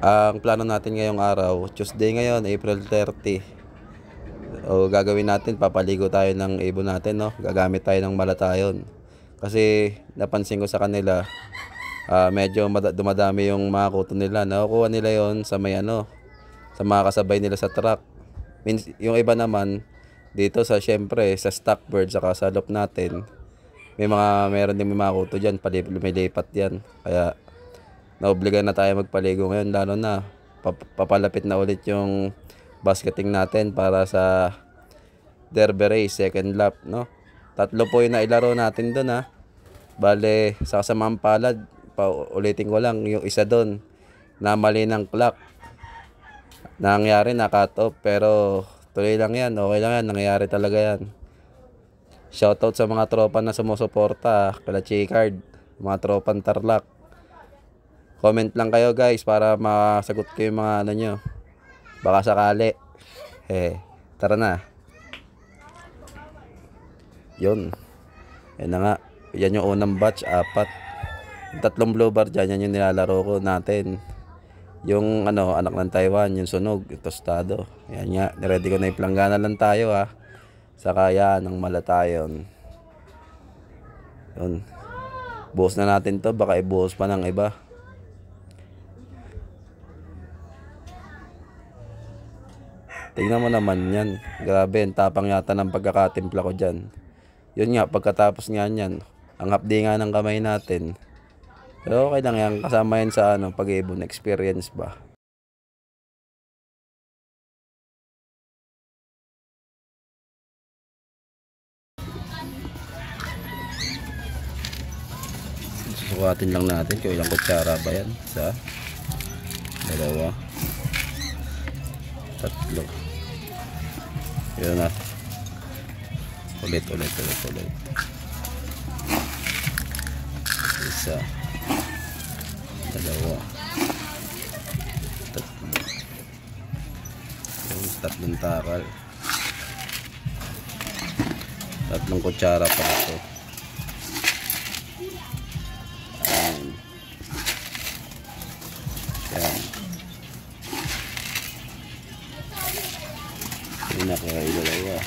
Ang plano natin ngayong araw, Tuesday ngayon, April 30. O gagawin natin, papaligo tayo ng ibon natin, no? Gagamit tayo ng malatayon. Kasi napansin ko sa kanila, medyo dumadami yung mga kuto nila. Nakukuha nila yon sa may sa mga kasabay nila sa truck. Yung iba naman, dito sa syempre, sa stock bird, saka sa loop natin, meron din may mga kuto dyan, lumilipat yan. Kaya naobligan na tayo magpaligo ngayon, lalo na papalapit na ulit yung basketing natin para sa derby race, second lap, no? 3 po yung nailaro natin doon, ha. Bale, sa kasamang palad, ulitin ko lang, yung isa doon na mali ng clock, nangyari na cut off, pero tuloy lang yan, okay lang yan, nangyayari talaga yan. Shoutout sa mga tropa na sumusuporta, kala Chicard, mga tropang Tarlac. Comment lang kayo guys para masagot ko yung mga nyo. Baka sakali. Tara na. Yun. Yan na nga. Yan yung unang batch, 4. Yung 3 blue bar dyan, yan yung nilalaro ko natin. Yung anak ng Taiwan, yung sunog, yung tostado. Yan nga. Niready ko na yung planggana lang tayo, ha. Saka yan, ang malatayon. Yun. Buhos na natin to. Baka ibuhos pa ng iba. Tingnan mo naman yan. Grabe, ang tapang yata ng pagkakatimpla ko dyan. Yun nga, pagkatapos nga yan, ang hapdi nga ng kamay natin. Pero okay lang yan, kasama yan sa pag-ibon experience ba. Susukatin lang natin kung ilang kutsara ba yan. 1, 2, 3. Yun na. Ulit. 1, 2, 3. Yung 3 takal. 3 kutsara pa ito. Yan. Yun na kaya dalawa.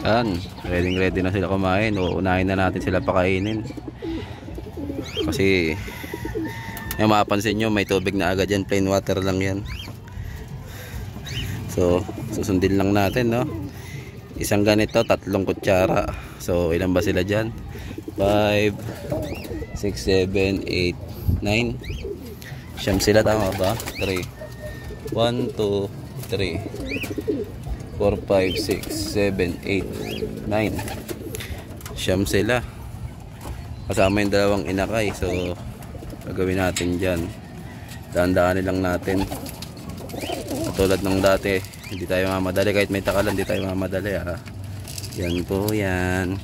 Yan, ready na sila kumain. Uunahin na natin sila pakainin. Kasi yung mapapansin nyo, may tubig na agad yan. Plain water lang yan. So, susundin lang natin, no? Isang ganito, 3 kutsara. So, ilan ba sila dyan? 5, 6, 7, 8, 9. Siyam sila, tama ba? 3. 1, 2, 3, 4, 5, 6, 7, 8, 9. Siyam sila. Kasama yung dalawang inakay. So, gagawin natin dyan. Dahan-dahanin lang natin. Tulad ng dati, hindi tayo mamadali. Kahit may takalan, hindi tayo mamadali. Yan po yan.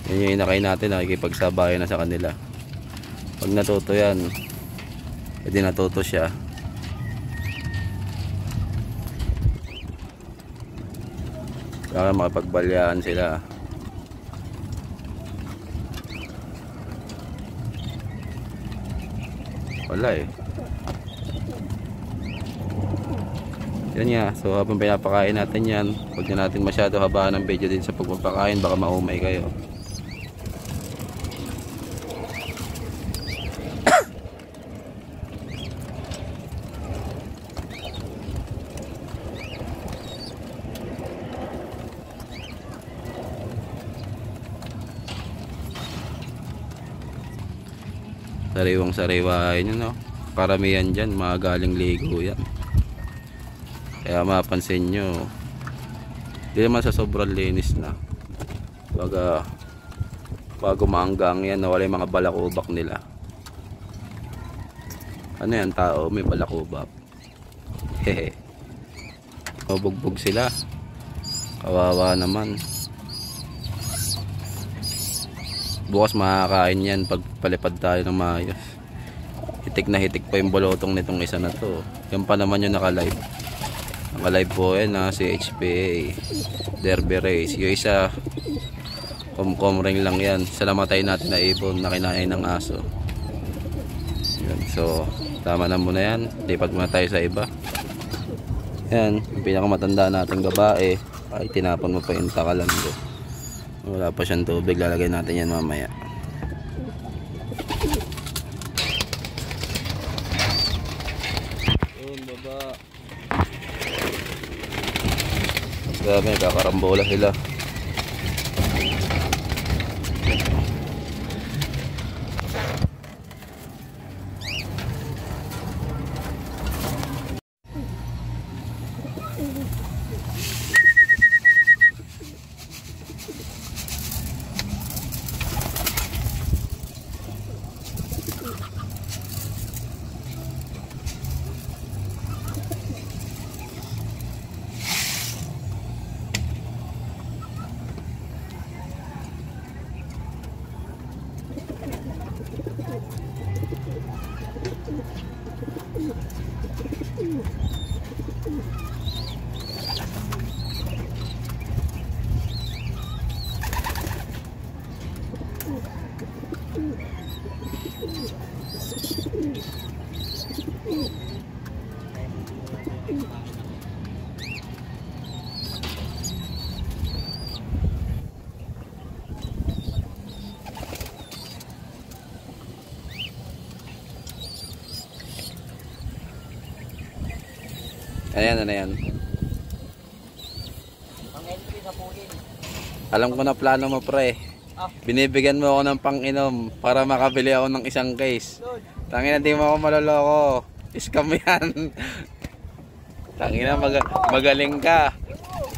Yan yung inakay natin. Nakikipagsabayan na sa kanila. Pag natuto yan, hindi natuto siya. Saka makapagbalyaan sila. Wala eh. Yan nga. So habang pinapakain natin yan, huwag na natin masyado habaan ng video din sa pagpapakain. Baka maumay kayo. Sariwang sariwain yun, no? Karamihan dyan mga galing ligo yan. Kaya mapansin nyo, hindi naman sa sobrang linis na. Bago maanggang yan, nawala yung mga balakubak nila. Ano yan, tao may balakubak? Hehe. Mabugbog sila. Kawawa naman. Bukas makakain yan pag palipad tayo ng maayos. Hitik na hitik pa yung bolotong nitong isa na to. Yan pa naman yung naka-live. Naka-live po yan si HPA Derby Race. Yung isa kom ring lang yan. Sa namatay natin na ibon na kinain ng aso. Yan. So tama na muna yan. Lipad muna tayo sa iba. Yan, yung pinakamatanda nating babae. Ay, tinapon mo pa yung takalan ko. Wala pa siyang tubig, lalagay natin yan mamaya. Yun, baba. Grabe, kakarambola sila. Ayan, ano yan? Ang LP sa pulin. Alam ko na plano mo, pre. Binibigyan mo ako ng pang-inom para makabili ako ng isang case. Tangina, di mo ako maloloko. Scam yan. Tangina, magaling ka.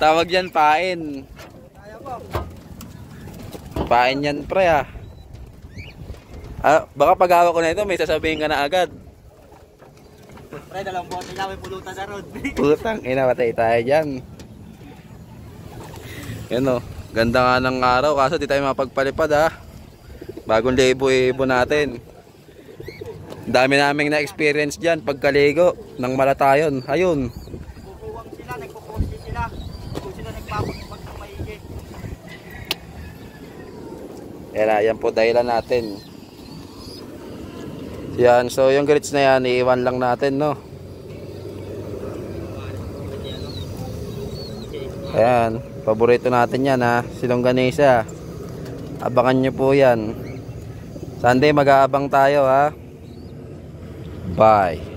Tawag yan, pain. Pain yan, pre, baka pag-hawak ko na ito, may sasabihin ka na agad. Pre, dalawang bote na may pulutan na ron. Putang ina, patay tayo dyan. Yan o, ganda nga ng araw, kaso di tayo mapagpalipad Bagong libo-ibo natin. Dami naming na-experience dyan pagkaligo ng Malatayon. Ayun. Kukuwang sila, nagkukuwang din sila. Kung sila nagpapagpag ng maigi. Yan po dahilan natin. Yan, so yung grits na yan, iiwan lang natin, no? Ayan, paborito natin yan ha, si longganisa. Abangan nyo po yan. Sunday mag-aabang tayo ha. Bye.